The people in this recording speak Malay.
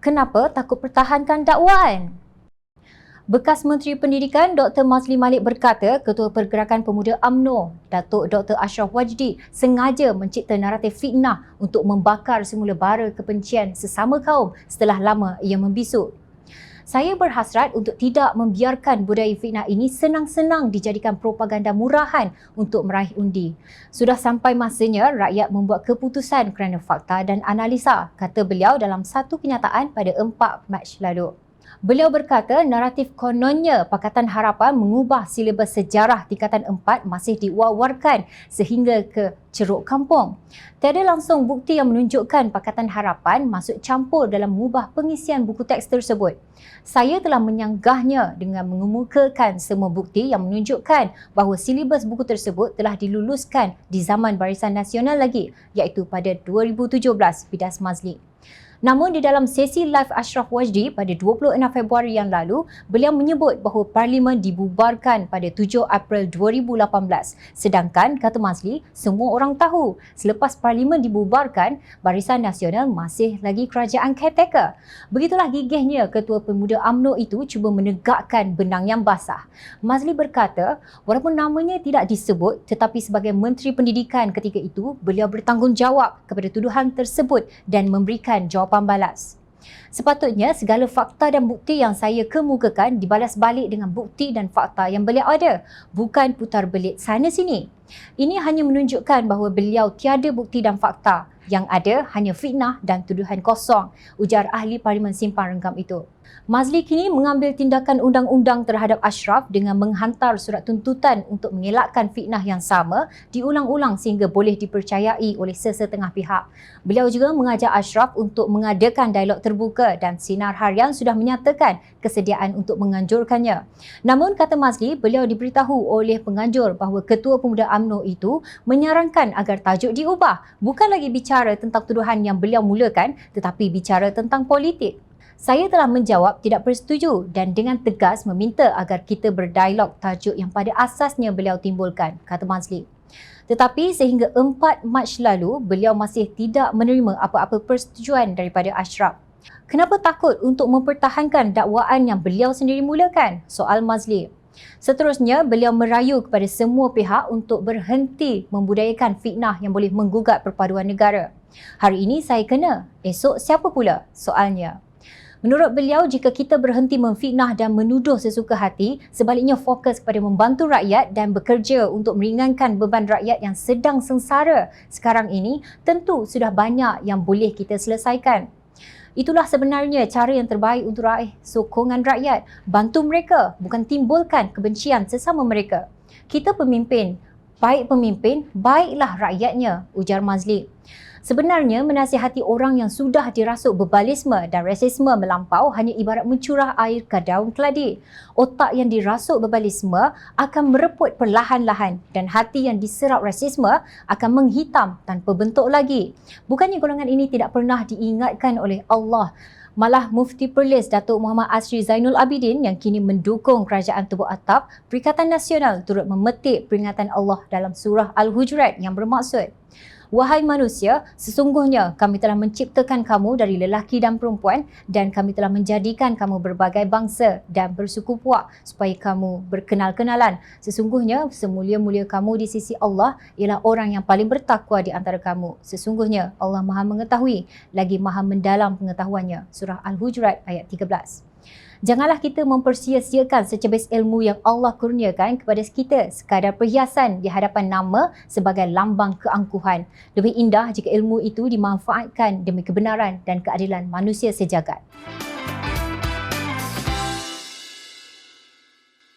Kenapa takut pertahankan dakwaan? Bekas Menteri Pendidikan Dr. Mazli Malik berkata Ketua Pergerakan Pemuda UMNO, Datuk Dr. Ashraf Wajdi sengaja mencipta naratif fitnah untuk membakar semula bara kebencian sesama kaum setelah lama ia membisut. Saya berhasrat untuk tidak membiarkan budaya fitnah ini senang-senang dijadikan propaganda murahan untuk meraih undi. Sudah sampai masanya rakyat membuat keputusan kerana fakta dan analisa, kata beliau dalam satu kenyataan pada 4 Mac lalu. Beliau berkata naratif kononnya Pakatan Harapan mengubah silibus sejarah tingkatan 4 masih diwar-warkan sehingga ke ceruk kampung. Tiada langsung bukti yang menunjukkan Pakatan Harapan masuk campur dalam mengubah pengisian buku teks tersebut. Saya telah menyanggahnya dengan mengemukakan semua bukti yang menunjukkan bahawa silibus buku tersebut telah diluluskan di zaman Barisan Nasional lagi, iaitu pada 2017 bidas Mazli. Namun di dalam sesi live Ashraf Wajdi pada 26 Februari yang lalu, beliau menyebut bahawa Parlimen dibubarkan pada 7 April 2018. Sedangkan, kata Mazli, semua orang tahu selepas Parlimen dibubarkan, Barisan Nasional masih lagi kerajaan caretaker. Begitulah gigihnya Ketua Pemuda UMNO itu cuba menegakkan benang yang basah. Mazli berkata, walaupun namanya tidak disebut tetapi sebagai Menteri Pendidikan ketika itu, beliau bertanggungjawab kepada tuduhan tersebut dan memberikan jawapan balas. Sepatutnya segala fakta dan bukti yang saya kemukakan dibalas balik dengan bukti dan fakta yang beliau ada, bukan putar belit sana sini. Ini hanya menunjukkan bahawa beliau tiada bukti dan fakta, yang ada hanya fitnah dan tuduhan kosong, ujar ahli Parlimen Simpang Renggam itu. Mazli kini mengambil tindakan undang-undang terhadap Ashraf dengan menghantar surat tuntutan untuk mengelakkan fitnah yang sama diulang-ulang sehingga boleh dipercayai oleh sesetengah pihak. Beliau juga mengajak Ashraf untuk mengadakan dialog terbuka dan Sinar Harian sudah menyatakan kesediaan untuk menganjurkannya. Namun, kata Mazli, beliau diberitahu oleh penganjur bahawa Ketua Pemuda UMNO itu menyarankan agar tajuk diubah, bukan lagi bicara tentang tuduhan yang beliau mulakan tetapi bicara tentang politik. Saya telah menjawab tidak bersetuju dan dengan tegas meminta agar kita berdialog tajuk yang pada asasnya beliau timbulkan, kata Mazli. Tetapi sehingga 4 Mac lalu, beliau masih tidak menerima apa-apa persetujuan daripada Ashraf. Kenapa takut untuk mempertahankan dakwaan yang beliau sendiri mulakan? Soal Mazli. Seterusnya, beliau merayu kepada semua pihak untuk berhenti membudayakan fitnah yang boleh menggugat perpaduan negara. Hari ini saya kena, esok siapa pula? Soalnya. Menurut beliau, jika kita berhenti memfitnah dan menuduh sesuka hati, sebaliknya fokus kepada membantu rakyat dan bekerja untuk meringankan beban rakyat yang sedang sengsara sekarang ini, tentu sudah banyak yang boleh kita selesaikan. Itulah sebenarnya cara yang terbaik untuk raih sokongan rakyat. Bantu mereka, bukan timbulkan kebencian sesama mereka. Kita pemimpin, baiklah rakyatnya, ujar Mazli. Sebenarnya, menasihati orang yang sudah dirasuk berbalisme dan rasisme melampau hanya ibarat mencurah air ke daun keladi. Otak yang dirasuk berbalisme akan mereput perlahan-lahan dan hati yang diserap rasisme akan menghitam tanpa bentuk lagi. Bukannya golongan ini tidak pernah diingatkan oleh Allah. Malah Mufti Perlis Datuk Muhammad Asri Zainul Abidin yang kini mendukung Kerajaan Tubuh Atap, Perikatan Nasional turut memetik peringatan Allah dalam surah Al-Hujurat yang bermaksud, wahai manusia, sesungguhnya kami telah menciptakan kamu dari lelaki dan perempuan dan kami telah menjadikan kamu berbagai bangsa dan bersuku puak supaya kamu berkenal-kenalan. Sesungguhnya semulia-mulia kamu di sisi Allah ialah orang yang paling bertakwa di antara kamu. Sesungguhnya Allah Maha mengetahui lagi Maha mendalam pengetahuannya. Surah Al-Hujurat ayat 13. Janganlah kita mempersia-siakan secebis ilmu yang Allah kurniakan kepada kita sekadar perhiasan di hadapan nama sebagai lambang keangkuhan. Lebih indah jika ilmu itu dimanfaatkan demi kebenaran dan keadilan manusia sejagat.